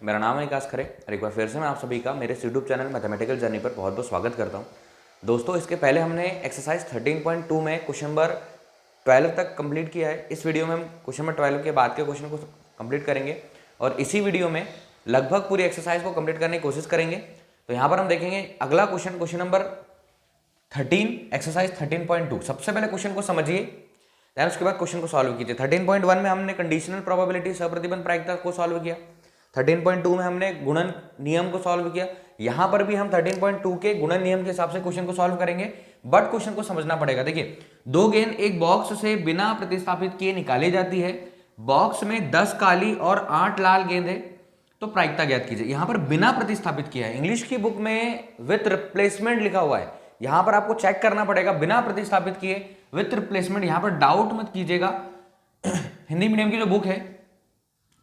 मेरा नाम है विकास खरे और एक बार फिर से मैं आप सभी का मेरे यूट्यूब चैनल मैथमेटिकल जर्नी पर बहुत बहुत स्वागत करता हूं। दोस्तों, इसके पहले हमने एक्सरसाइज 13.2 में क्वेश्चन नंबर 12 तक कंप्लीट किया है। इस वीडियो में हम क्वेश्चन नंबर 12 के बाद के क्वेश्चन को कंप्लीट करेंगे और इसी वीडियो में लगभग पूरी एक्सरसाइज को कंप्लीट करने की कोशिश करेंगे। तो यहाँ पर हम देखेंगे अगला क्वेश्चन नंबर 13, एक्सरसाइज 13.2। सबसे पहले क्वेश्चन को समझिए, देन उसके बाद क्वेश्चन को सॉल्व कीजिए। 13.1 में हमने कंडीशनल प्रोबेबिलिटी सहप्रतिबंध प्रायिकता को सॉल्व किया। 13.2 में हमने गुणन नियम को सॉल्व किया। यहां पर भी हम 13.2 के गुणन नियम के हिसाब से क्वेश्चन को सॉल्व करेंगे, बट क्वेश्चन को समझना पड़ेगा। देखिए, 2 गेंद एक बॉक्स से बिना प्रतिस्थापित किए निकाली जाती है। बॉक्स में 10 काली और 8 लाल गेंद है, तो प्रायिकता ज्ञात कीजिए। यहां पर बिना प्रतिस्थापित किया है, इंग्लिश की बुक में विथ रिप्लेसमेंट लिखा हुआ है। यहां पर आपको चेक करना पड़ेगा बिना प्रतिस्थापित किए विथ रिप्लेसमेंट। यहां पर डाउट मत कीजिएगा, हिंदी मीडियम की जो बुक है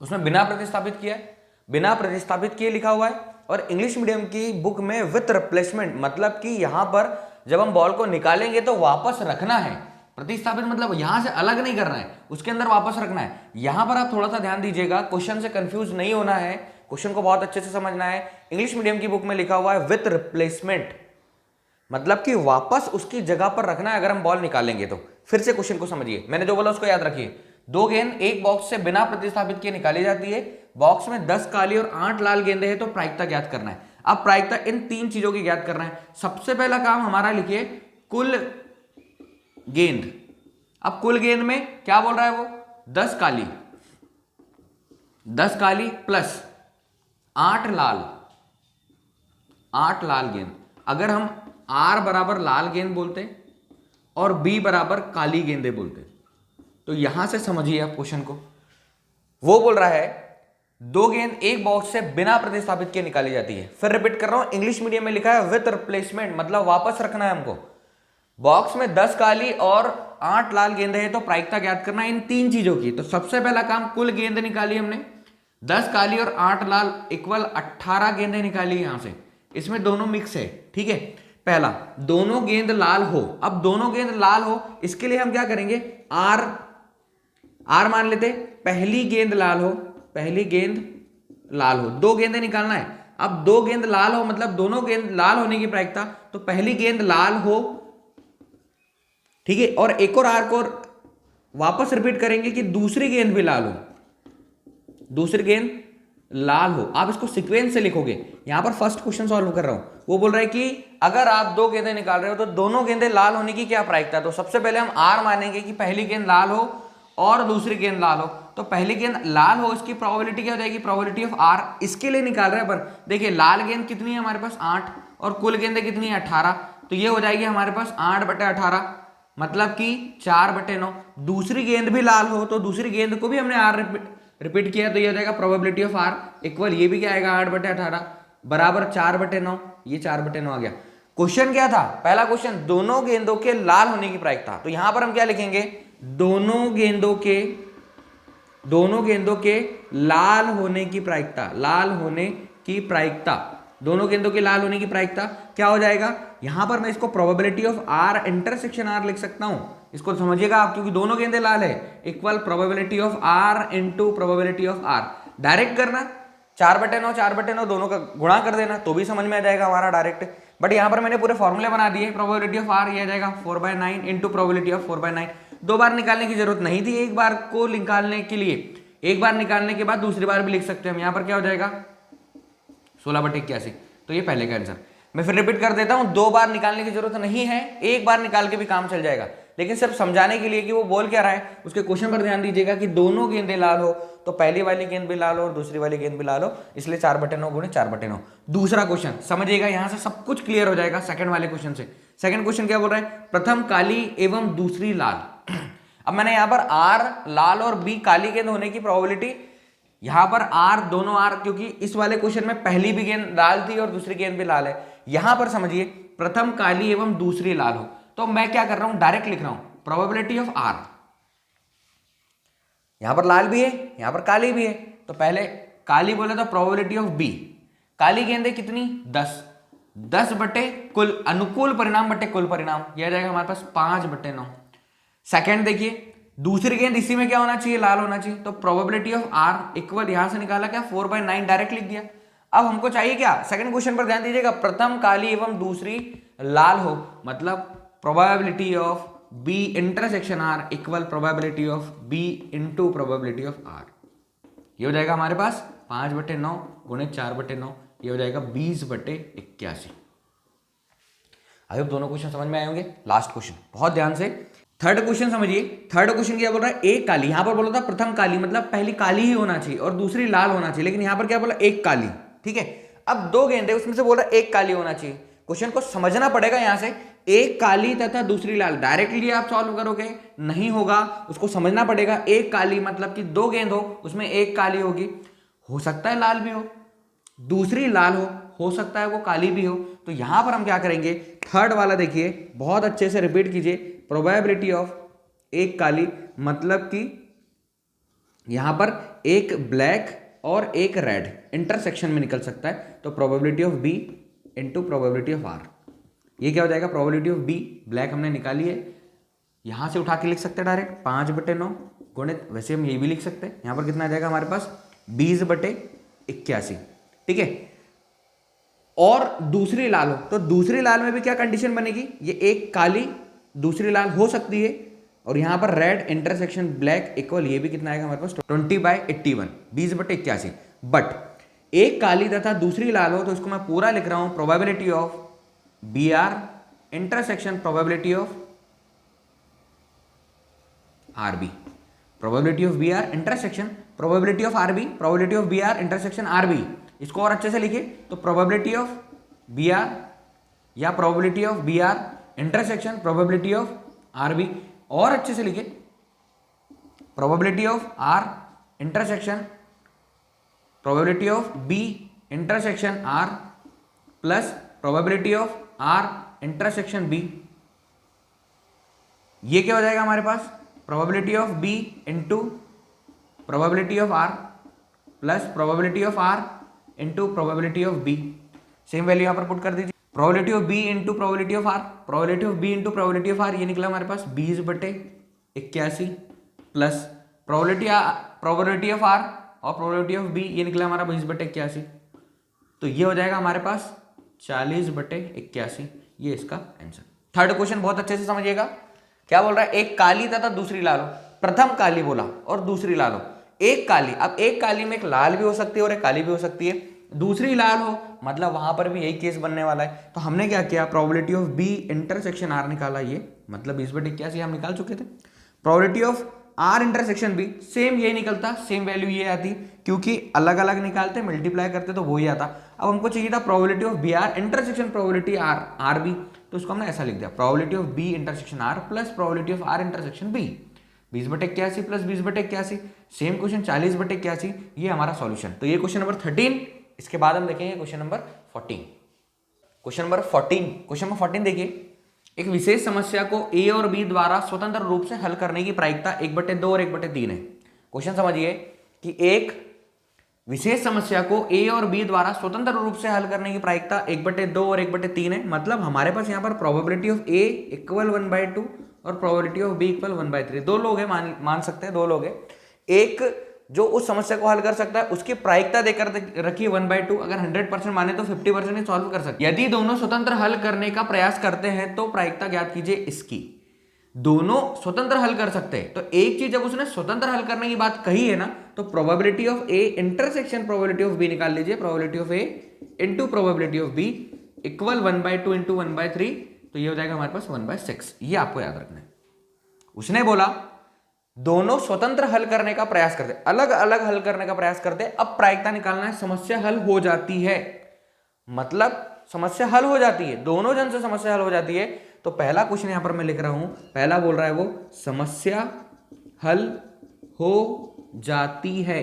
उसमें बिना प्रतिस्थापित किया है, बिना प्रतिस्थापित किए लिखा हुआ है, और इंग्लिश मीडियम की बुक में विथ रिप्लेसमेंट, मतलब कि यहां पर जब हम बॉल को निकालेंगे तो वापस रखना है। प्रतिस्थापित मतलब यहां से अलग नहीं करना है, उसके अंदर वापस रखना है। यहां पर आप थोड़ा सा ध्यान दीजिएगा, क्वेश्चन से कंफ्यूज नहीं होना है, क्वेश्चन को बहुत अच्छे से समझना है। इंग्लिश मीडियम की बुक में लिखा हुआ है विथ रिप्लेसमेंट, मतलब कि वापस उसकी जगह पर रखना है अगर हम बॉल निकालेंगे तो। फिर से क्वेश्चन को समझिए, मैंने जो बोला उसको याद रखिए। 2 गेंद एक बॉक्स से बिना प्रतिस्थापित किए निकाली जाती है। बॉक्स में 10 काली और 8 लाल गेंदें हैं, तो प्रायिकता ज्ञात करना है। अब प्रायिकता इन 3 चीजों की ज्ञात करना है। सबसे पहला काम हमारा लिखिए कुल गेंद। अब कुल गेंद में क्या बोल रहा है वो, 10 काली, 10 काली प्लस 8 लाल, 8 लाल गेंद। अगर हम R बराबर लाल गेंद बोलते और B बराबर काली गेंदे बोलते, तो यहां से समझिए आप क्वेश्चन को। वो बोल रहा है 2 गेंद एक बॉक्स से बिना प्रतिस्थापित किए निकाली जाती है। फिर रिपीट कर रहा हूं, इंग्लिश मीडियम में लिखा है विथ रिप्लेसमेंट, मतलब वापस रखना है हमको। बॉक्स में 10 काली और 8 लाल गेंदें हैं, तो प्रायिकता ज्ञात करना है इन 3 चीजों की। तो सबसे पहला काम, कुल गेंद निकाली हमने, 10 काली और 8 लाल इक्वल 18 गेंदें निकाली यहां से। इसमें दोनों मिक्स है, ठीक है। पहला, दोनों गेंद लाल हो। अब दोनों गेंद लाल हो, इसके लिए हम क्या करेंगे, आर मान लेते। पहली गेंद लाल हो, पहली गेंद लाल हो, 2 गेंदें निकालना है। अब 2 गेंद लाल हो मतलब दोनों गेंद लाल होने की प्रायिकता, तो पहली गेंद लाल हो, ठीक है। और एक और आर को वापस रिपीट करेंगे कि दूसरी गेंद भी लाल हो, दूसरी गेंद लाल हो। आप इसको सीक्वेंस से लिखोगे। यहां पर फर्स्ट क्वेश्चन सॉल्व कर रहा हूं, वो बोल रहा है कि अगर आप 2 गेंदें निकाल रहे हो तो दोनों गेंदें लाल होने की क्या प्रायिकता। तो सबसे पहले हम आर मानेंगे कि पहली गेंद लाल हो और दूसरी गेंद लाल हो। तो पहली गेंद लाल हो, इसकी प्रोबेबिलिटी क्या हो जाएगी, प्रोबेबिलिटी ऑफ आर। इसके लिए निकाल रहे हैं अपन। देखिए, लाल गेंद कितनी है हमारे पास, 8, और कुल गेंदें कितनी है, 18। तो ये हो जाएगी हमारे पास 8/18, मतलब कि 4/9। दूसरी गेंद भी लाल हो, तो दूसरी गेंद को भी हमने आर रिपीट किया, तो ये हो जाएगा प्रोबेबिलिटी ऑफ आर इक्वल, ये भी क्या आएगा, 8/18 बराबर 4/9। ये 4/9 आ गया। क्वेश्चन क्या था, पहला क्वेश्चन, दोनों गेंदों के लाल होने की प्रायिकता। तो यहां पर हम क्या लिखेंगे, दोनों गेंदों के लाल होने की प्रायिकता, लाल होने की प्रायिकता, दोनों गेंदों के लाल होने की प्रायिकता क्या हो जाएगा। यहां पर मैं इसको probability of R intersection R लिख सकता हूं, इसको समझिएगा आप, क्योंकि दोनों गेंदें लाल है, equal probability of R into probability of R. Direct करना, 4/9 4/9 दोनों का गुणा कर देना, तो भी समझ में आ जाएगा हमारा डायरेक्ट। बट यहां पर मैंने पूरे फॉर्मूले बना दिए। प्रोबेबिलिटी ऑफ आर ये आ जाएगा 4/9 इंटू प्रोबेबिलिटी ऑफ 4/9। 2 बार निकालने की जरूरत नहीं थी, एक बार को निकालने के लिए, एक बार निकालने के बाद दूसरी बार भी लिख सकते हैं हम। यहां पर क्या हो जाएगा, 16/81। तो ये पहले का आंसर। मैं फिर रिपीट कर देता हूं, 2 बार निकालने की जरूरत नहीं है, एक बार निकाल के भी काम चल जाएगा। लेकिन सिर्फ समझाने के लिए कि वो बोल क्या रहा है, उसके क्वेश्चन पर ध्यान दीजिएगा कि दोनों गेंदें लाल हो, तो पहली वाली गेंद भी लाल हो और दूसरी वाली गेंद भी लाल हो, इसलिए 4/9 गुणे 4/9। दूसरा क्वेश्चन समझिएगा, यहां से सब कुछ क्लियर हो जाएगा सेकंड वाले क्वेश्चन से। सेकंड क्वेश्चन क्या बोल रहा है, प्रथम काली एवं दूसरी लाल। अब मैंने यहां पर आर लाल और बी काली गेंद होने की प्रोबेबिलिटी, यहां पर आर, दोनों आर, क्योंकि इस वाले क्वेश्चन में पहली भी गेंद लाल थी और दूसरी गेंद भी लाल है। यहां पर समझिए प्रथम काली एवं दूसरी लाल हो, तो मैं क्या कर रहा हूं, डायरेक्ट लिख रहा हूं प्रोबेबिलिटी ऑफ आर। यहां पर लाल भी है, यहां पर काली भी है, तो पहले काली बोले तो प्रोबेबिलिटी ऑफ बी। काली गेंदें कितनी, 10, 10 बटे कुल अनुकूल परिणाम बटे कुल परिणाम, यह जाएगा हमारे पास 5/9। सेकेंड देखिए, दूसरी गेंद इसी में क्या होना चाहिए, लाल होना चाहिए। तो प्रोबेबिलिटी ऑफ आर इक्वल यहां से निकाला क्या 4/9 डायरेक्ट लिख दिया। अब हमको चाहिए क्या, सेकंड क्वेश्चन पर ध्यान दीजिएगा, प्रथम काली एवं दूसरी लाल हो, मतलब probability of B intersection R equal probability of B into probability of R. ये हो जाएगा हमारे पास 5/9 गुणित 4/9, ये हो जाएगा 20/81। आई होप दोनों क्वेश्चन समझ में आए होंगे। लास्ट क्वेश्चन बहुत ध्यान से, थर्ड क्वेश्चन समझिए। थर्ड क्वेश्चन क्या बोल रहा है, एक काली, यहां पर बोला था प्रथम काली मतलब पहली काली ही होना चाहिए और दूसरी लाल होना चाहिए, लेकिन यहां पर क्या बोला, एक काली। ठीक है, अब दो गेंद है उसमें से बोल रहा है एक काली होना चाहिए। क्वेश्चन को समझना पड़ेगा यहां से, एक काली तथा दूसरी लाल, डायरेक्टली आप सॉल्व करोगे नहीं होगा, उसको समझना पड़ेगा। एक काली मतलब कि दो गेंद हो, उसमें एक काली होगी, हो सकता है लाल भी हो, दूसरी लाल हो सकता है वो काली भी हो। तो यहां पर हम क्या करेंगे, थर्ड वाला देखिए, बहुत अच्छे से रिपीट कीजिए। प्रोबेबिलिटी ऑफ एक काली मतलब कि यहां पर एक ब्लैक और एक रेड इंटरसेक्शन में निकल सकता है, तो probability of B into probability of R. ये क्या हो जाएगा, प्रोबेबिलिटी ऑफ बी, ब्लैक हमने निकाली है, यहां से उठा के लिख सकते हैं डायरेक्ट 5/9 गुणित, वैसे हम ये भी लिख सकते हैं, यहां पर कितना आ जाएगा हमारे पास 20/81। ठीक है, और दूसरी लाल हो, तो दूसरी लाल में भी क्या कंडीशन बनेगी, ये एक काली दूसरी लाल हो सकती है, और यहां पर रेड इंटरसेक्शन ब्लैक इक्वल, ये भी कितना आएगा हमारे पास 20/81, 20/81। बट एक काली तथा दूसरी लाल हो, तो इसको मैं पूरा लिख रहा हूं, probability of B R intersection probability of R B, probability of B R intersection probability of R B, probability of B R intersection R B. इसको और अच्छे से लिखिए, तो प्रोबेबिलिटी ऑफ बी आर या probability of B R intersection probability of R B, और अच्छे से लिखिए, probability of R intersection probability of B intersection R plus probability of R intersection B. ये क्या हो जाएगा हमारे पास, probability of B into probability of R plus probability of R into probability of B. Same value यहां पर put कर दीजिए, probability of B into probability of R, probability of B into probability of R, ये निकला हमारे पास 20/81 plus probability of R और probability of B, ये निकला हमारा 20/81। तो ये हो जाएगा हमारे पास 40/81, ये इसका आंसर। थर्ड क्वेश्चन बहुत अच्छे से समझिएगा, क्या बोल रहा है, एक काली तथा दूसरी लाल हो, प्रथम काली बोला और दूसरी लाल हो, एक काली, अब एक काली में एक लाल भी हो सकती है और एक काली भी हो सकती है, दूसरी लाल हो मतलब वहां पर भी यही केस बनने वाला है। तो हमने क्या किया, probability of B intersection R निकाला, ये मतलब 20/81 हम निकाल चुके थे। Probability of R intersection B same यही निकलता, सेम वैल्यू ये आती, क्योंकि अलग अलग निकालते मल्टीप्लाई करते तो वही आता। अब हमको चाहिए था probability of B R intersection probability R R B, तो इसको हमने ऐसा लिख दिया, probability of B intersection R plus probability of R intersection B, 20/81 plus 20/81, same question 40/81, ये हमारा सॉल्यूशन। तो ये क्वेश्चन नंबर 13, इसके बाद हम देखेंगे क्वेश्चन नंबर 14। क्वेश्चन नंबर 14 देखिए, एक विशेष समस्या को ए और बी द्वारा स्वतंत्र रूप से हल करने की प्रायिकता 1/2 और 1/3 है। क्वेश्चन समझिए कि एक विशेष समस्या को ए और बी द्वारा स्वतंत्र रूप से हल करने की प्रायिकता 1/2 और 1/3 है, मतलब हमारे पास यहाँ पर प्रोबेबिलिटी ऑफ ए इक्वल 1/2 और प्रोबेबिलिटी ऑफ बी इक्वल 1/3, दो लोग हैं, मान सकते हैं दो लोग हैं। एक जो उस समस्या को हल कर सकता है उसकी प्रायिकता देकर रखिए 1/2, अगर 100% माने तो 50% ही सॉल्व कर सकते हैं। यदि दोनों स्वतंत्र हल करने का प्रयास करते हैं तो प्रायिकता ज्ञात कीजिए इसकी। दोनों स्वतंत्र हल कर सकते हैं, तो एक चीज जब उसने स्वतंत्र हल करने की बात कही है ना, तो probability of A intersection probability of B निकाल लीजिए, probability of A into probability of B equal 1/2 into 1/3, तो ये हो जाएगा हमारे पास 1/6। ये आपको याद रखना है। उसने बोला दोनों स्वतंत्र हल करने का प्रयास करते, अलग अलग हल करने का प्रयास करते, अब प्रायिकता निकालना है, समस्या हल हो जाती है, मतलब समस्या हल हो जाती है, दोनों जन से समस्या हल हो जाती है। तो पहला क्वेश्चन यहां पर मैं लिख रहा हूं, पहला बोल रहा है वो समस्या हल हो जाती है,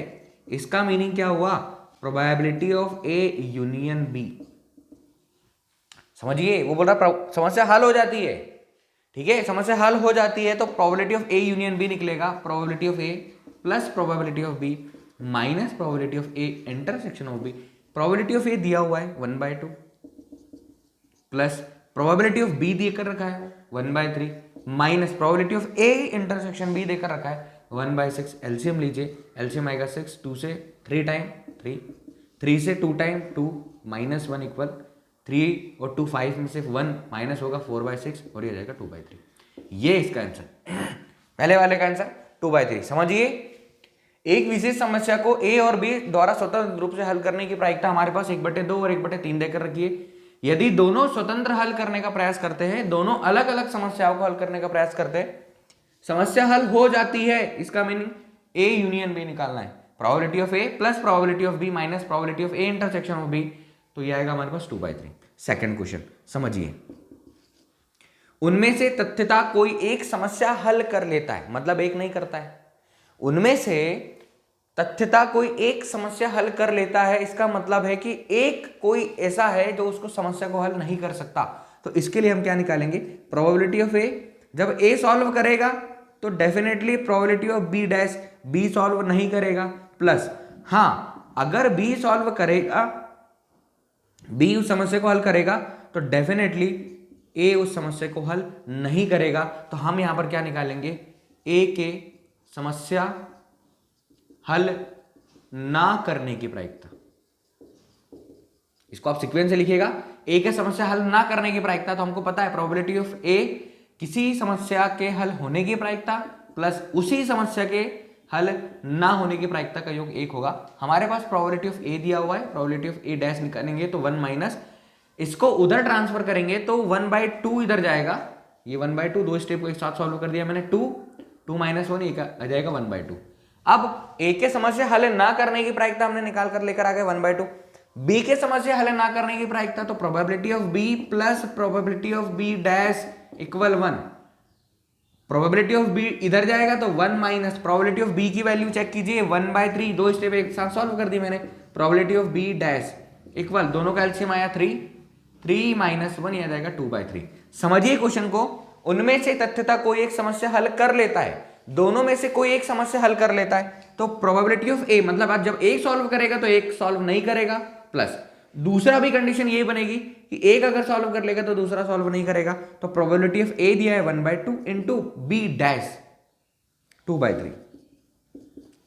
इसका मीनिंग क्या हुआ, probability of A union B. समझिए, वो बोल रहा है समस्या हल हो जाती है, ठीक है, समस्या हल हो जाती है, तो probability of A union B निकलेगा, probability of A plus probability of B minus probability of A intersection of B. Probability of A दिया हुआ है 1/2 प्लस प्रोबेबिलिटी ऑफ बी देकर रखा है 1/3 minus probability of A intersection B देकर रखा है 1/6। एलसीएम लीजिए, एलसीएम आएगा 6, 2 से 3 टाइम 3, 3 से 2 टाइम 2, -1 इक्वल 3 और 2 5 में से 1 माइनस होगा 4/6 और ये आ जाएगा 2/3। ये इसका आंसर, पहले वाले का आंसर 2/3। समझिए, एक विशेष समस्या को ए और बी द्वारा स्वतंत्र रूप से हल करने की प्रायिकता हमारे पास 1/2 और 1/3 देकर रखी है। यदि दोनों स्वतंत्र हल करने का प्रयास करते हैं, दोनों अलग अलग समस्याओं को हल करने का प्रयास करते हैं, समस्या हल हो जाती है, इसका मीनिंग ए यूनियन बी निकालना है। Probability of A plus probability of B minus probability of A intersection of B, तो ये आएगा हमारे पास 2/3। सेकंड क्वेश्चन समझिए, उनमें से तथ्यता कोई एक समस्या हल कर लेता है, मतलब एक नहीं करता है, उनमें से तथ्यता कोई एक समस्या हल कर लेता है, इसका मतलब है कि एक कोई ऐसा है जो उसको समस्या को हल नहीं कर सकता। तो इसके लिए हम क्या निकालेंगे, प्रोबेबिलिटी ऑफ ए, जब ए सॉल्व करेगा तो definitely probability of B dash, B solve नहीं करेगा, प्लस हाँ अगर बी सॉल्व करेगा, बी उस समस्या को हल करेगा तो डेफिनेटली ए उस समस्या को हल नहीं करेगा। तो हम यहां पर क्या निकालेंगे, ए के समस्या हल ना करने की प्रायिकता। इसको आप सीक्वेंस से लिखिएगा, ए के समस्या हल ना करने की प्रायिकता, तो हमको पता है प्रोबेबिलिटी ऑफ ए किसी समस्या के हल होने की प्रायिकता प्लस उसी समस्या के हल ना होने की प्रायिकता का योग 1 होगा। हमारे पास प्रोबेबिलिटी ऑफ ए दिया हुआ है, प्रोबेबिलिटी ऑफ ए डैश निकालेंगे तो 1 माइनस, इसको उधर ट्रांसफर करेंगे तो 1/2 इधर जाएगा, ये 1/2, दो स्टेप को एक साथ सॉल्व कर दिया मैंने, 2 माइनस 1 आ जाएगा 1/2। अब ए के समस्या हल ना करने की प्रायिकता हमने निकाल कर लेकर आ गए 1/2, बी के समस्या हल ना करने की प्रायिकता तो probability of B plus probability of B dash equal 1। Probability of B इधर जाएगा तो 1 माइनस प्रोबेबिलिटी ऑफ बी की वैल्यू चेक कीजिए 1/3, दो स्टेप एक साथ सॉल्व कर दी मैंने, probability of B dash equal, दोनों का एलसीएम आया 3 माइनस 1, ये आ जाएगा 2/3। समझिए क्वेश्चन को, उनमें से तथ्यता कोई एक समस्या हल कर लेता है, दोनों में से कोई एक समस्या हल कर लेता है, तो प्रोबेबिलिटी ऑफ ए, मतलब आज जब एक सॉल्व करेगा तो एक सॉल्व नहीं करेगा, प्लस दूसरा भी कंडीशन ये बनेगी कि एक अगर सॉल्व कर लेगा तो दूसरा सॉल्व नहीं करेगा, तो प्रोबेबिलिटी ऑफ ए दिया है 1/2 into B dash 2/3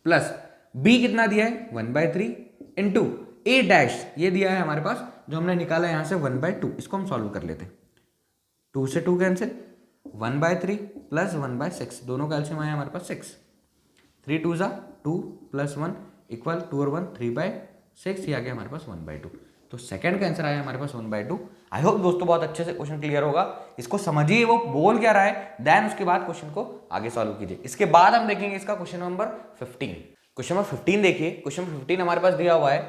plus B कितना दिया है 1/3 इंटू ए डैश ये दिया है हमारे पास, जो हमने निकाला यहां से 1/2, इसको हम सॉल्व कर लेते हैं। 2 से 2 कैंसिल, 1/3 प्लस 1/6, दोनों का एलसीएम आया हमारे पास 6, 3 2 जा 2 प्लस 1 इक्वल 2 और 1 3/6, ये आ गया हमारे पास 1/2। तो सेकंड का आंसर आया हमारे पास 1/2। आई होप दोस्तों बहुत अच्छे से क्वेश्चन क्लियर होगा, इसको समझिए वो बोल क्या रहा है, देन उसके बाद क्वेश्चन को आगे सॉल्व कीजिए। इसके बाद हम देखेंगे इसका क्वेश्चन नंबर 15। क्वेश्चन नंबर 15 देखिए, क्वेश्चन नंबर 15 हमारे पास दिया हुआ है,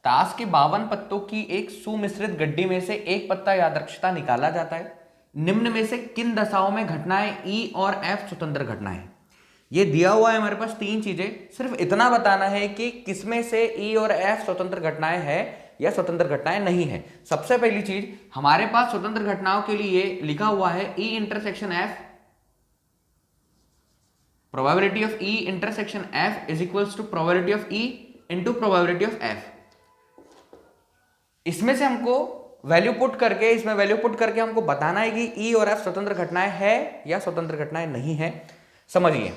ताश के 52 पत्तों की एक सुमिश्रित गड्डी में से एक पत्ता यादृच्छिकता निकाला जाता है, निम्न में से किन दशाओं में घटनाएं ई और एफ स्वतंत्र घटनाएं। ये दिया हुआ है हमारे पास तीन चीजें, सिर्फ इतना बताना है कि किसमें से ई और एफ स्वतंत्र घटनाएं हैं या स्वतंत्र घटनाएं नहीं है। सबसे पहली चीज हमारे पास स्वतंत्र घटनाओं के लिए लिखा हुआ है E intersection F, probability of E intersection F is equals to probability of E into probability of F. इसमें से हमको वैल्यू पुट करके, इसमें वैल्यू पुट करके हमको बताना है कि ई और एफ स्वतंत्र घटनाएं है या स्वतंत्र घटनाएं नहीं है। समझिए,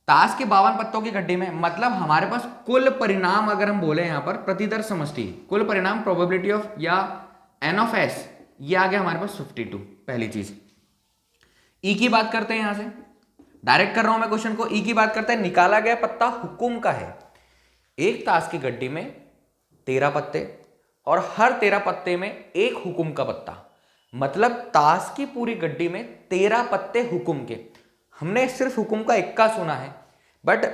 ताश के 52 पत्तों की गड्डी में, मतलब हमारे पास कुल परिणाम अगर हम बोले यहां पर प्रतिदर्श समष्टि, कुल परिणाम प्रोबेबिलिटी ऑफ या एन ऑफ एस, ये आ गया हमारे पास 52। पहली चीज ई की बात करते हैं, यहां से डायरेक्ट कर रहा हूं मैं क्वेश्चन को, ई की बात करते हैं, निकाला गया पत्ता हुकुम का है। एक ताश की गड्डी में 13 पत्ते और हर 13 पत्ते में एक हुकुम का पत्ता, मतलब ताश की पूरी गड्डी में 13 पत्ते हुकुम के। हमने सिर्फ हुकुम का इक्का सुना है, बट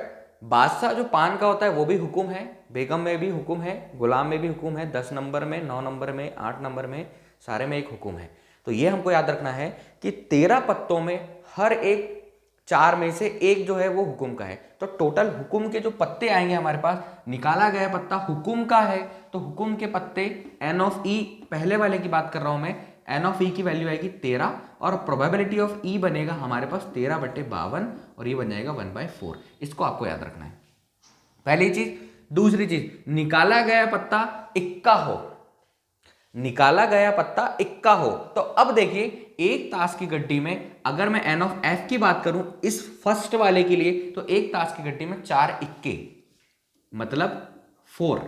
बादशाह जो पान का होता है वो भी हुकुम है, बेगम में भी हुकुम है, गुलाम में भी हुकुम है, 10 नंबर में, 9 नंबर में, 8 नंबर में, सारे में एक हुकुम है। तो ये हमको याद रखना है कि 13 पत्तों में हर एक 4 में से एक जो है वो हुकुम का है। तो टोटल हुकुम के जो पत्ते आएंगे हमारे पास, निकाला गया पत्ता हुकुम का है, तो हुकुम के पत्ते एन ऑफ ई, पहले वाले की बात कर रहा हूं मैं, एन ऑफ ई की वैल्यू आएगी 13 और प्रोबेबिलिटी ऑफ ई बनेगा हमारे पास 13/52 और ये बन जाएगा 1/4। इसको आपको याद रखना है, पहली चीज। दूसरी चीज, निकाला गया पत्ता इक्का हो, निकाला गया पत्ता इक्का हो। तो अब देखिए एक ताश की गड्डी में अगर मैं एन ऑफ एफ की बात करूं इस फर्स्ट वाले के लिए, तो एक ताश की गड्डी में 4 इक्के मतलब 4,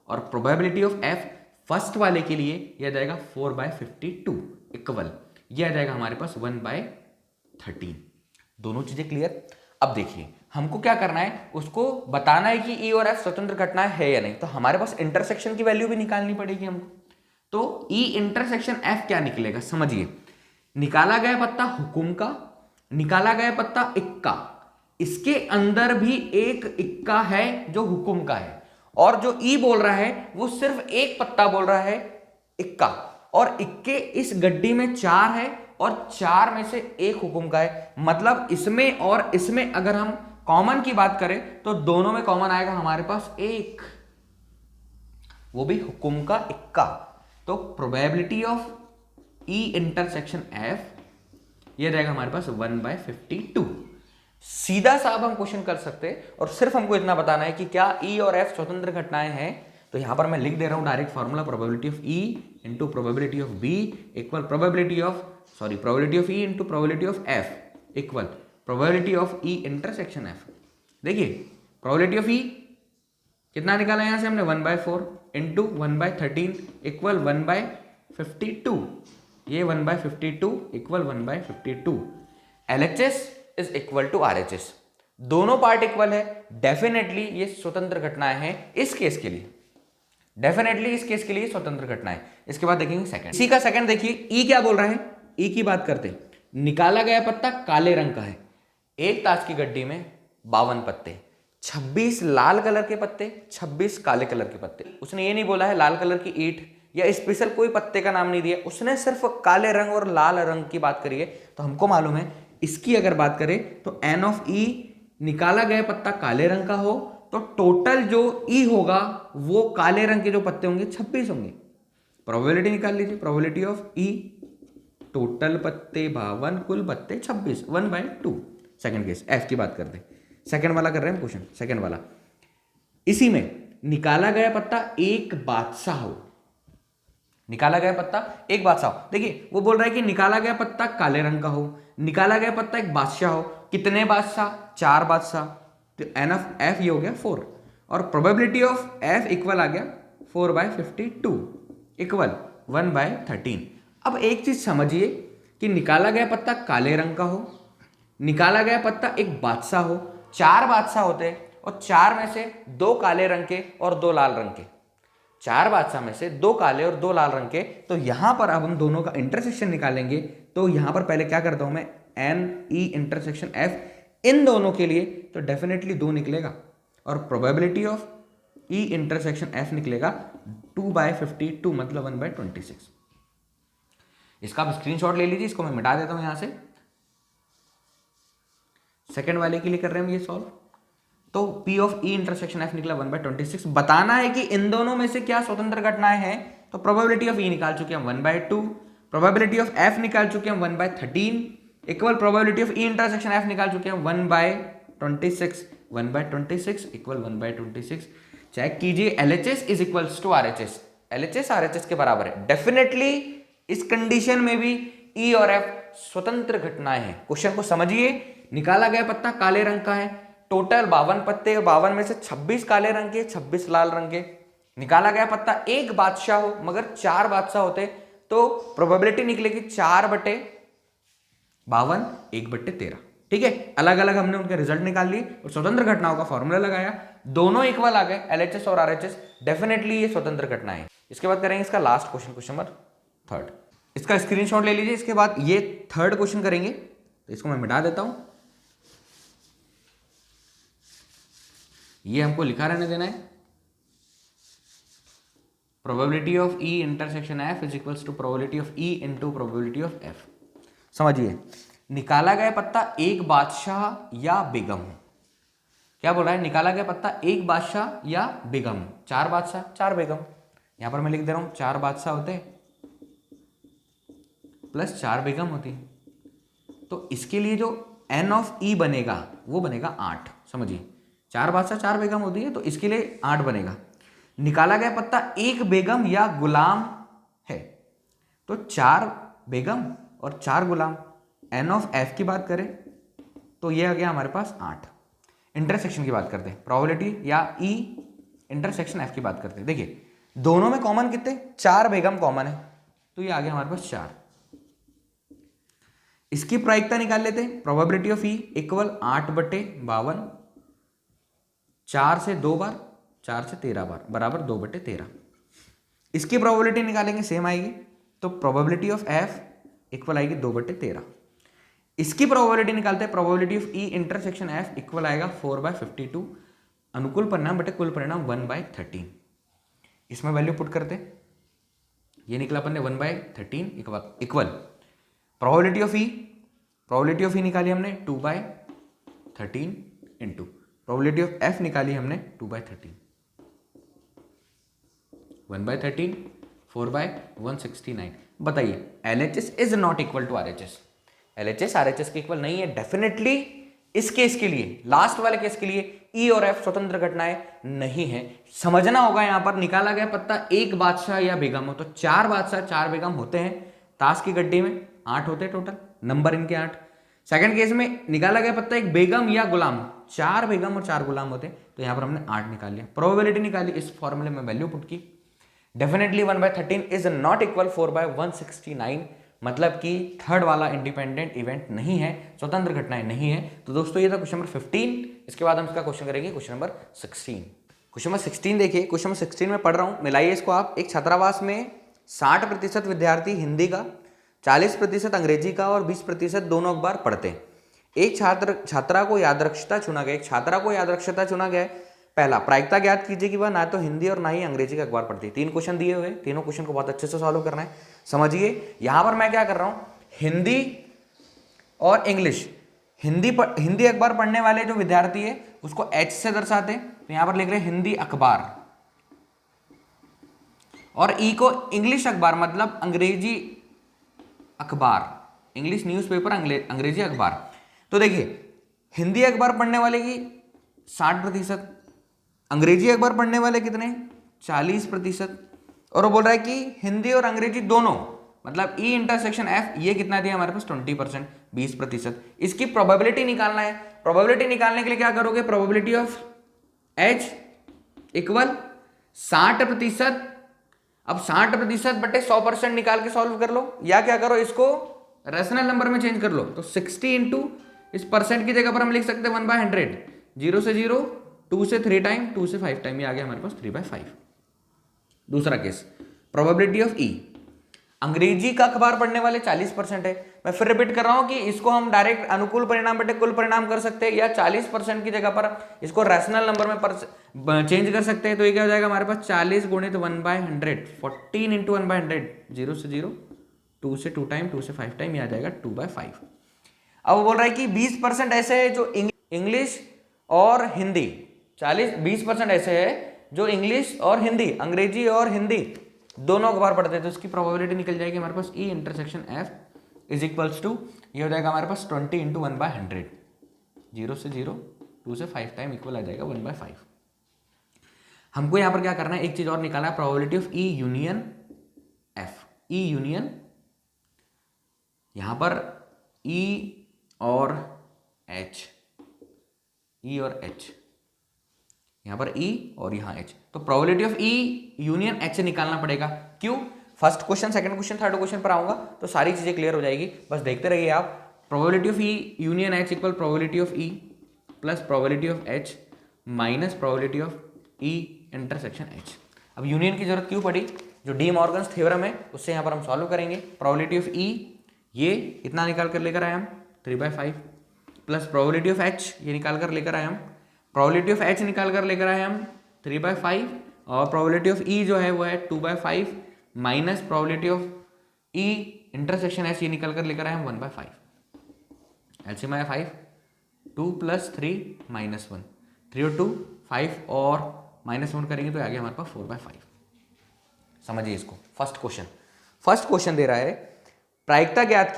और प्रोबेबिलिटी ऑफ एफ फर्स्ट वाले के लिए यह आ जाएगा 4/52 इक्वल, यह आ जाएगा हमारे पास 1/13। दोनों चीजें क्लियर। अब देखिए हमको क्या करना है, उसको बताना है कि ई और एफ स्वतंत्र घटनाएं है या नहीं। तो हमारे पास इंटरसेक्शन की वैल्यू भी निकालनी पड़ेगी हमको। तो ई इंटरसेक्शन एफ क्या निकलेगा, समझिए। निकाला गया पत्ता हुकुम का, निकाला गया पत्ता इक्का, इसके अंदर भी एक इक्का है जो हुकुम का है, और जो ई बोल रहा है वो सिर्फ एक पत्ता बोल रहा है इक्का, और इक्के इस गड्डी में 4 है और 4 में से एक हुकुम का है। मतलब इसमें और इसमें अगर हम कॉमन की बात करें तो दोनों में कॉमन आएगा हमारे पास एक, वो भी हुकुम का इक्का। तो probability of E intersection F ये रहेगा हमारे पास 1/52। सीधा साहब हम क्वेश्चन कर सकते हैं, और सिर्फ हमको इतना बताना है कि क्या ई और एफ स्वतंत्र घटनाएं हैं। तो यहां पर मैं लिख दे रहा हूं direct formula, probability of E into probability of B equal probability of E into probability of F equal probability of E intersection F. देखिए प्रोबेबिलिटी ऑफ ई कितना निकाला यहां से हमने 1/4 इंटू 1/13 इक्वल 1/52, ये 1/52 equal 1/52। LHS is equal to RHS, दोनों part equal है। Definitely ये स्वतंत्र घटनाएं हैं इस केस के लिए, डेफिनेटली इस केस के लिए स्वतंत्र घटनाएं। इसके बाद देखेंगे सेकंड, इसी का सेकंड देखिए ई क्या बोल रहा है। ई की बात करते, निकाला गया पत्ता काले रंग का है, एक ताश की गड्डी में 52 पत्ते, 26 लाल कलर के पत्ते, 26 काले कलर के पत्ते। उसने ये नहीं बोला है लाल कलर की ईंट या स्पेशल कोई पत्ते का नाम नहीं दिया, उसने सिर्फ काले रंग और लाल रंग की बात करी है। तो हमको मालूम है इसकी अगर बात करें तो एन ऑफ ई निकाला गया पत्ता काले रंग का हो तो टोटल जो ई होगा वो काले रंग के जो पत्ते होंगे 26 होंगे। प्रोबेबिलिटी निकाल लीजिए, प्रोबेबिलिटी ऑफ ई टोटल पत्ते 52 कुल पत्ते 26, 1/2। सेकंड केस एफ की बात करते, सेकंड वाला कर रहे हैं हम क्वेश्चन, सेकंड वाला। इसी में निकाला गया पत्ता एक बादशाह हो, निकाला गया पत्ता एक बादशाह हो। देखिए वो बोल रहा है कि निकाला गया पत्ता काले रंग का हो, निकाला गया पत्ता एक बादशाह हो। कितने बादशाह, 4 बादशाह। तो एन ऑफ एफ ये हो गया 4, और प्रोबेबिलिटी ऑफ एफ इक्वल आ गया 4/52 इक्वल 1/13। अब एक चीज समझिए कि निकाला गया पत्ता काले रंग का हो, निकाला गया पत्ता एक बादशाह हो, 4 बादशाह होते हैं और 4 में से 2 काले रंग के और 2 लाल रंग के, 4 बादशाह में से 2 काले और 2 लाल रंग के। तो यहां पर अब हम दोनों का इंटरसेक्शन निकालेंगे। तो यहां पर पहले क्या करता हूं मैं, एन ई इंटरसेक्शन एफ इन दोनों के लिए, तो डेफिनेटली 2 निकलेगा, और probability of E intersection F निकलेगा 2/52 मतलब 1/26। इसका आप स्क्रीनशॉट ले लीजिए, इसको मैं मिटा देता हूं यहां से। सेकेंड वाले के लिए कर रहे हैं हम ये सॉल्व। तो P of E intersection F निकला 1/26। बताना है कि इन दोनों में से क्या स्वतंत्र घटनाएं हैं। तो प्रोबेबिलिटी ऑफ ई निकाल चुके हम 1/2, प्रोबेबिलिटी ऑफ एफ निकाल चुके हम 1/13 equal probability of E intersection F निकाल चुके हैं 1/26, 1/26 इक्वल 1/26। चेक कीजिए LHS is equals to RHS, LHS RHS के बराबर है। डेफिनेटली इस कंडीशन में भी ई और एफ स्वतंत्र घटनाएं हैं। क्वेश्चन को समझिए, निकाला गया पत्ता काले रंग का है, टोटल 52 पत्ते, 52 में से 26 काले रंग के, 26 लाल रंग के। निकाला गया पत्ता एक बादशाह हो मगर 4 बादशाह होते, तो प्रोबेबिलिटी निकलेगी 4/52 1/13। ठीक है, अलग अलग हमने उनके रिजल्ट निकाल लिए और स्वतंत्र घटनाओं का फॉर्मूला लगाया, दोनों इक्वल आ गए LHS और RHS। डेफिनेटली ये स्वतंत्र घटनाएं। इसके बाद करेंगे इसका लास्ट क्वेश्चन, क्वेश्चन नंबर 3। इसका स्क्रीनशॉट ले लीजिए। इसके बाद ये 3rd क्वेश्चन करेंगे, तो इसको मैं मिटा देता हूं, ये हमको लिखा रहने देना है। Probability of E intersection F is equals to probability of E into probability of F. समझिए, निकाला गया पत्ता एक बादशाह या बेगम हो। क्या बोल रहा है, निकाला गया पत्ता एक बादशाह या बेगम, 4 बादशाह 4 बेगम। यहां पर मैं लिख दे रहा हूं 4 बादशाह होते प्लस 4 बेगम होती। तो इसके लिए जो एन ऑफ ई बनेगा वो बनेगा 8। समझिए, 4 बादशाह 4 बेगम होती है, तो इसके लिए 8 बनेगा। निकाला गया पत्ता एक बेगम या गुलाम है। तो 4 बेगम और 4 गुलाम, एन ऑफ एफ की बात करें तो ये आ गया हमारे पास 8। इंटरसेक्शन की बात करते हैं, प्रोबेबिलिटी या ई इंटरसेक्शन एफ की बात करते हैं। देखिए दोनों में कॉमन कितने, 4 बेगम कॉमन है, तो ये आ गया हमारे पास 4। इसकी प्रायिकता निकाल लेते हैं, प्रोबेबिलिटी ऑफ ई इक्वल 8/52, 4 से 2 बार, 4 से 13 बार बराबर 2/13। इसकी प्रोबेबिलिटी निकालेंगे सेम आएगी, तो प्रोबेबिलिटी ऑफ एफ इक्वल आएगी 2/13। इसकी प्रोबेबिलिटी निकालते हैं, probability of E intersection F equal आएगा 4/52, अनुकूल परिणाम बटे कुल परिणाम 1/13। इसमें वैल्यू पुट करते हैं, ये निकला अपन ने 1/13 इक्वल प्रोबेबिलिटी ऑफ ई निकाली हमने 2/13 इंटू प्रोबेबिलिटी ऑफ एफ निकाली हमने 2/13, 1/13 4/169। बताइए LHS is not equal to RHS, LHS RHS के इक्वल नहीं है डेफिनेटली। इस केस के लिए, लास्ट वाले केस के लिए ई और एफ स्वतंत्र घटनाएं नहीं है। समझना होगा यहां पर निकाला गया पत्ता एक बादशाह या बेगम हो, तो 4 बादशाह 4 बेगम होते हैं ताश की गड्डी में, 8 होते हैं टोटल, नंबर इनके 8। सेकंड केस में निकाला गया पत्ता एक बेगम या गुलाम, 4 बेगम और 4 गुलाम होते हैं, तो यहां पर हमने 8 निकाल लिया। प्रोबेबिलिटी निकाली, इस फॉर्मूले में वैल्यू पुट की, डेफिनेटली 1/13 इज नॉट इक्वल 4/169, मतलब कि थर्ड वाला इंडिपेंडेंट इवेंट नहीं है, स्वतंत्र घटनाएं नहीं है। तो दोस्तों ये था क्वेश्चन नंबर 15। इसके बाद हम इसका क्वेश्चन करेंगे क्वेश्चन नंबर 16। क्वेश्चन नंबर 16 देखिए, क्वेश्चन नंबर 16 में पढ़ रहा हूं, मिलाइए इसको आप। एक छात्रावास में 60% विद्यार्थी हिंदी का, 40% अंग्रेजी का और 20% दोनों अखबार पढ़ते हैं। एक छात्रा को यादृच्छता चुना गया है। पहला, प्रायिकता ज्ञात कीजिए कि वह ना तो हिंदी और ना ही अंग्रेजी का अखबार पढ़ती है। 3 क्वेश्चन दिए हुए, तीनों क्वेश्चन को बहुत अच्छे से सॉल्व करना है। समझिए यहां पर मैं क्या कर रहा हूं, हिंदी और इंग्लिश, हिंदी अखबार पढ़ने वाले जो विद्यार्थी है उसको H से दर्शाते हैं, तो यहां पर लिख रहे हैं हिंदी अखबार, और ई को इंग्लिश अखबार मतलब अंग्रेजी अखबार, इंग्लिश न्यूज़पेपर, अंग्रेजी अखबार। तो देखिए हिंदी अखबार पढ़ने वाले की 60%, अंग्रेजी अखबार पढ़ने वाले कितने, 40%, और वो बोल रहा है कि हिंदी और अंग्रेजी दोनों मतलब ई इंटरसेक्शन एफ ये कितना दिया हमारे पास 20%, 20%। इसकी प्रोबेबिलिटी निकालना है। प्रोबेबिलिटी निकालने के लिए क्या करोगे, प्रोबेबिलिटी ऑफ एच इक्वल 60%। अब 60% बटे 100% निकाल के सॉल्व कर लो, या क्या करो इसको रेशनल नंबर में चेंज कर लो, तो 60 इंटू इस परसेंट की जगह पर हम लिख सकते हैं 1/100, 0 से 0, 2 से 3 टाइम, 2 से 5 टाइम, ये आ गया हमारे पास 3/5। दूसरा केस, प्रोबेबिलिटी ऑफ ई, अंग्रेजी का अखबार पढ़ने वाले 40% है। मैं फिर रिपीट कर रहा हूं कि इसको हम डायरेक्ट अनुकूल परिणाम बटे कुल परिणाम कर सकते हैं, या 40% की जगह पर इसको रैशनल नंबर में चेंज कर सकते हैं। तो ये क्या हो जाएगा हमारे पास 40 गुणित 1/100, 14 इंटू 1/100, 0 से 0, 2 से 2 टाइम, 2 से 5 टाइम, ये आ जाएगा 2/5। अब वो बोल रहा है कि 20% ऐसे है जो इंग्लिश और हिंदी, 20% ऐसे है जो इंग्लिश और हिंदी, अंग्रेजी और हिंदी दोनों अखबार पढ़ते हैं। तो इसकी प्रोबेबिलिटी निकल जाएगी हमारे पास E intersection F is equals to, ये हो जाएगा हमारे पास 20 इंटू 1/100, 0 से 0, 2 से 5 टाइम, इक्वल आ जाएगा 1/5। हमको यहाँ पर क्या करना है, एक चीज और निकालना है, probability of E union F. E union, यहां पर ई और एच, ई और एच, यहां पर ई और यहां एच, तो probability of E union H से निकालना पड़ेगा। क्यों, first question, second question, third question पर आऊंगा तो सारी चीजें क्लियर हो जाएगी, बस देखते रहिए आप। Probability of E union H equal probability of E plus probability of H minus probability of E intersection H. अब यूनियन की जरूरत क्यों पड़ी, जो डी मॉर्गन्स थ्योरम है उससे यहां पर हम सॉल्व करेंगे। प्रोबेबिलिटी ऑफ ई ये इतना निकाल कर लेकर आए हम 3/5, प्लस प्रोबेबिलिटी ऑफ एच ये निकाल कर लेकर आए हम, प्रोबेबिलिटी ऑफ एच निकाल कर लेकर आए हम 3/5, और प्रोबेबिलिटी ऑफ ई जो है वो है 2/5 minus probability of E intersection H ये निकाल कर लेकर आए हम 1/5। एलसीएम आया 5, 2 + 3 - 1, 3 और 2 5 और -1 करेंगे तो आ गया हमारे पास 4/5। समझिए इसको। फर्स्ट क्वेश्चन दे रहा है प्रायिकता ज्ञात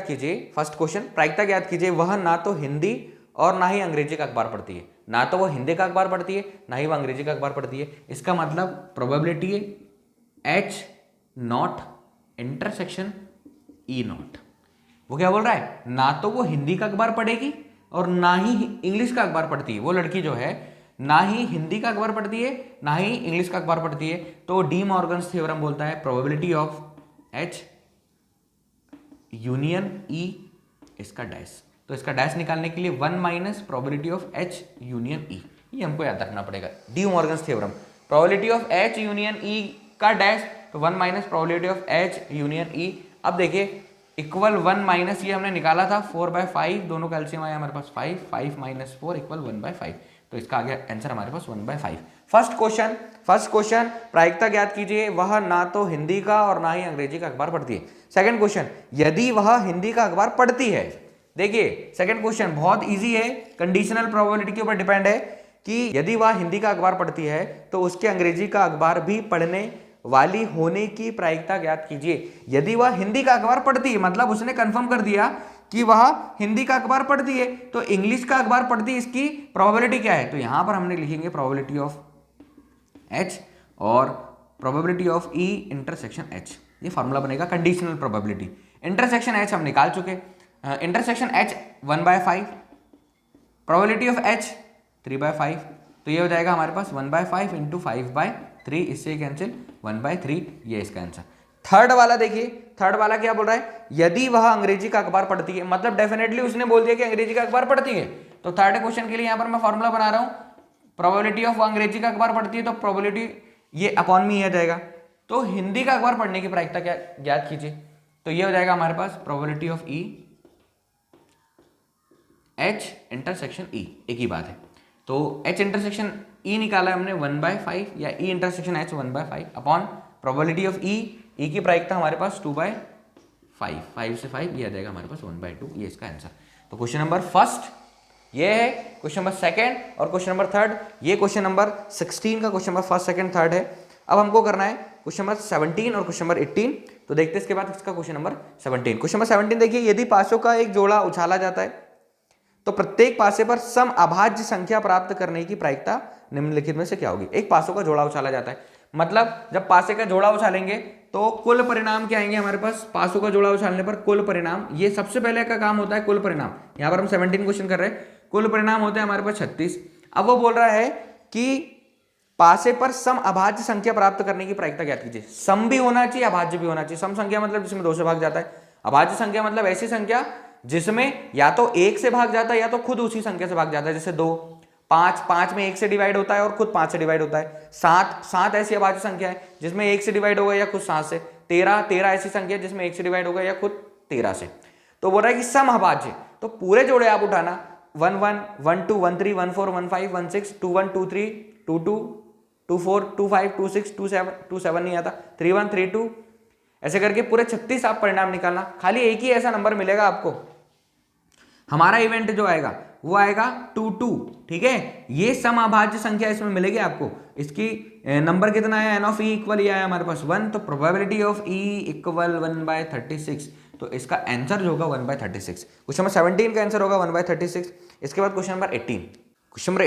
कीजिए फर्स्ट क्वेश्चन, प्रायिकता ज्ञात कीजिए वह ना तो हिंदी और ना ही अंग्रेजी का अखबार पढ़ती है। ना तो वो हिंदी का अखबार पढ़ती है, ना ही वो अंग्रेजी का अखबार पढ़ती है। इसका मतलब प्रोबेबिलिटी है H not intersection E not. वो क्या बोल रहा है, ना तो वो हिंदी का अखबार पढ़ेगी और ना ही इंग्लिश का अखबार पढ़ती है। वो लड़की जो है ना ही हिंदी का अखबार पढ़ती है ना ही इंग्लिश का अखबार पढ़ती है। तो डी मॉर्गन्स थ्योरम बोलता है probability of H union E, इसका डैश, तो इसका डैश निकालने के लिए 1 minus probability of H union E, ये हमको याद रखना पड़ेगा। De Morgan's theorem, probability of H union E का डैश, तो 1 minus probability of H union E. अब देखिए इक्वल 1 माइनस ये हमने निकाला था 4/5, दोनों का एलसीएम आया हमारे पास 5, 5 माइनस 4 इक्वल 1/5, तो इसका आ गया आंसर हमारे पास 1/5। फर्स्ट क्वेश्चन प्रायिकता ज्ञात कीजिए, वह ना तो हिंदी का और ना ही अंग्रेजी का अखबार पढ़ती है। सेकंड क्वेश्चन, यदि वह हिंदी का अखबार पढ़ती है, देखिए सेकंड क्वेश्चन बहुत इजी है, कंडीशनल प्रोबेबिलिटी के ऊपर डिपेंड है कि यदि वह हिंदी का अखबार पढ़ती है तो उसके अंग्रेजी का अखबार भी पढ़ने वाली होने की प्रायिकता ज्ञात कीजिए। यदि वह हिंदी का अखबार पढ़ती है, मतलब उसने कंफर्म कर दिया कि वह हिंदी का अखबार पढ़ती है, तो इंग्लिश का अखबार पढ़ती है, इसकी प्रोबेबिलिटी क्या है, तो यहां पर हमने लिखेंगे प्रोबेबिलिटी ऑफ एच और probability of E intersection H, ये फॉर्मूला बनेगा कंडीशनल प्रोबेबिलिटी। इंटरसेक्शन एच हम निकाल चुके, intersection H 1/5, probability of H 3/5, तो ये हो जाएगा हमारे पास 1/5 इंटू 5/3, इससे कैंसिल 1/3, ये इसका आंसर। थर्ड वाला देखिए, थर्ड वाला क्या बोल रहा है, यदि वह अंग्रेजी का अखबार पढ़ती है, मतलब डेफिनेटली उसने बोल दिया कि अंग्रेजी का अखबार पढ़ती है, तो थर्ड क्वेश्चन के लिए यहां पर मैं फॉर्मूला बना रहा हूं, प्रोबेबिलिटी ऑफ अंग्रेजी का अखबार पढ़ती है तो प्रोबेबिलिटी ये अपॉन में ही आ जाएगा, तो हिंदी का अखबार पढ़ने की प्रायिकता क्या ज्ञात कीजिए, तो ये हो जाएगा हमारे पास probability of E H intersection E, एक ही बात है। तो एच इंटरसेक्शन ई निकाला हमने 1/5 या E intersection H 1/5 upon probability of E की प्रायिकता हमारे पास 2/5, 5 से 5 ये आ जाएगा हमारे पास 1/2, ये इसका आंसर। तो क्वेश्चन नंबर फर्स्ट ये है, क्वेश्चन नंबर सेकंड और क्वेश्चन नंबर थर्ड, ये क्वेश्चन नंबर 16 का question number first second third है। अब हमको करना है क्वेश्चन नंबर 17 और क्वेश्चन नंबर 18, तो देखते हैं इसके बाद इसका क्वेश्चन नंबर 17। क्वेश्चन नंबर 17 देखिए, यदि पासों का एक जोड़ा उछाला जाता है तो प्रत्येक पासे पर सम अभाज्य संख्या प्राप्त करने की प्रायिकता निम्नलिखित में से क्या होगी। एक पासों का जोड़ा उछाला जाता है, मतलब जब पासे का जोड़ा उछालेंगे तो कुल परिणाम क्या आएंगे हमारे पास, पासों का जोड़ा उछालने पर कुल परिणाम, ये सबसे पहले का काम होता है कुल परिणाम। यहां पर हम 17 क्वेश्चन कर रहे हैं, कुल परिणाम होते हैं हमारे पास 36। अब वो बोल रहा है कि पासे पर सम अभाज्य संख्या प्राप्त करने की प्रायिकता ज्ञात कीजिए। सम भी होना चाहिए, अभाज्य भी होना चाहिए। सम संख्या मतलब जिसमें 2 से भाग जाता है, अभाज्य संख्या मतलब ऐसी संख्या जिसमें या तो 1 से भाग जाता है या तो खुद उसी संख्या से भाग जाता है, जैसे 2, 5 में 1 से डिवाइड होता है और खुद 5 से डिवाइड होता है। 7 ऐसी अभाज्य संख्या है जिसमें 1 से डिवाइड होगा या खुद 7 से। 13 ऐसी संख्या है जिसमें 1 से डिवाइड होगा या खुद 13 से। तो बोल रहा है कि सम अभाज्य, तो पूरे जोड़े आप उठाना, 1 1 1 2 1 3 1 4 1 5 1 6 2 1 2 3 2 2 2 4 2 5 2 6 2 7 नहीं आता, 3 1 3 2, ऐसे करके पूरे 36 आप परिणाम निकालना। खाली एक ही ऐसा नंबर मिलेगा आपको, हमारा इवेंट जो आएगा वो आएगा 2 2, ठीक है। ये सम अभाज्य संख्या इसमें मिलेगी आपको, इसकी नंबर कितना है, एन ऑफ ई इक्वल ये आया हमारे पास 1, तो प्रोबेबिलिटी ऑफ ई इक्वल 1/36, तो इसका आंसर जो होगा 1/36। क्वेश्चन नंबर 17 का आंसर होगा 1/36। इसके बाद क्वेश्चन नंबर 18, क्वेश्चन नंबर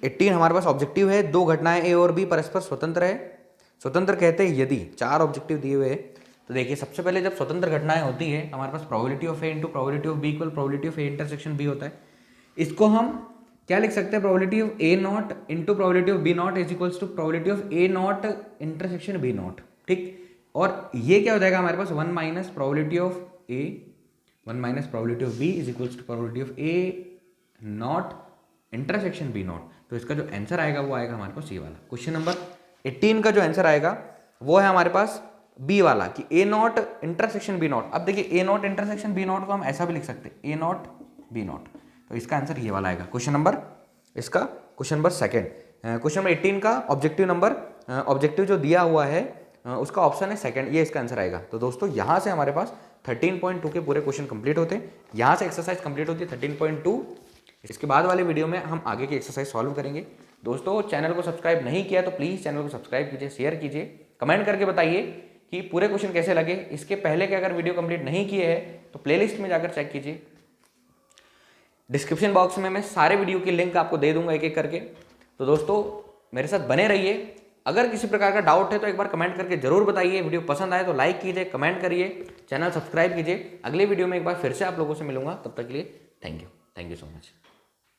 18 हमारे पास ऑब्जेक्टिव है, 2 घटनाएं ए और बी परस्पर स्वतंत्र है। स्वतंत्र कहते हैं यदि 4 ऑब्जेक्टिव दिए हुए हैं, तो देखिए सबसे पहले जब स्वतंत्र घटनाएं होती है हमारे पास probability of A into probability of B equal probability of A intersection B होता है। इसको हम क्या लिख सकते हैं, probability of A not into probability of B not is equals to probability of A not intersection B not, ठीक। और ये क्या हो जाएगा हमारे पास 1 minus probability of A 1 minus probability of B is equals to probability of A not intersection B not. तो इसका जो आंसर आएगा वो आएगा हमारे पास ये वाला। क्वेश्चन नंबर 18 का जो आंसर आएगा वो है हमारे पास बी वाला, कि ए नॉट इंटरसेक्शन बी नॉट। अब देखिए ए नॉट इंटरसेक्शन बी नॉट को हम ऐसा भी लिख सकते हैं, ए नॉट बी नॉट, तो इसका आंसर ये वाला आएगा। क्वेश्चन नंबर इसका question number second, question number 18 का ऑब्जेक्टिव जो दिया हुआ है उसका ऑप्शन है सेकंड, ये इसका आंसर आएगा। तो दोस्तों यहाँ से हमारे पास 13.2 के पूरे क्वेश्चन कंप्लीट होते हैं, यहाँ से एक्सरसाइज कंप्लीट होती है 13.2। इसके बाद वाले वीडियो में हम आगे की एक्सरसाइज सॉल्व करेंगे। दोस्तों चैनल को सब्सक्राइब नहीं किया तो प्लीज़ चैनल को सब्सक्राइब कीजिए, शेयर कीजिए, कमेंट करके बताइए कि पूरे क्वेश्चन कैसे लगे। इसके पहले के अगर वीडियो कंप्लीट नहीं किए हैं तो प्लेलिस्ट में जाकर चेक कीजिए, डिस्क्रिप्शन बॉक्स में मैं सारे वीडियो की लिंक आपको दे दूंगा एक एक करके। तो दोस्तों मेरे साथ बने रहिए, अगर किसी प्रकार का डाउट है तो एक बार कमेंट करके जरूर बताइए। वीडियो पसंद आए तो लाइक कीजिए, कमेंट करिए, चैनल सब्सक्राइब कीजिए। अगले वीडियो में एक बार फिर से आप लोगों से मिलूंगा, तब तक के लिए थैंक यू सो मच।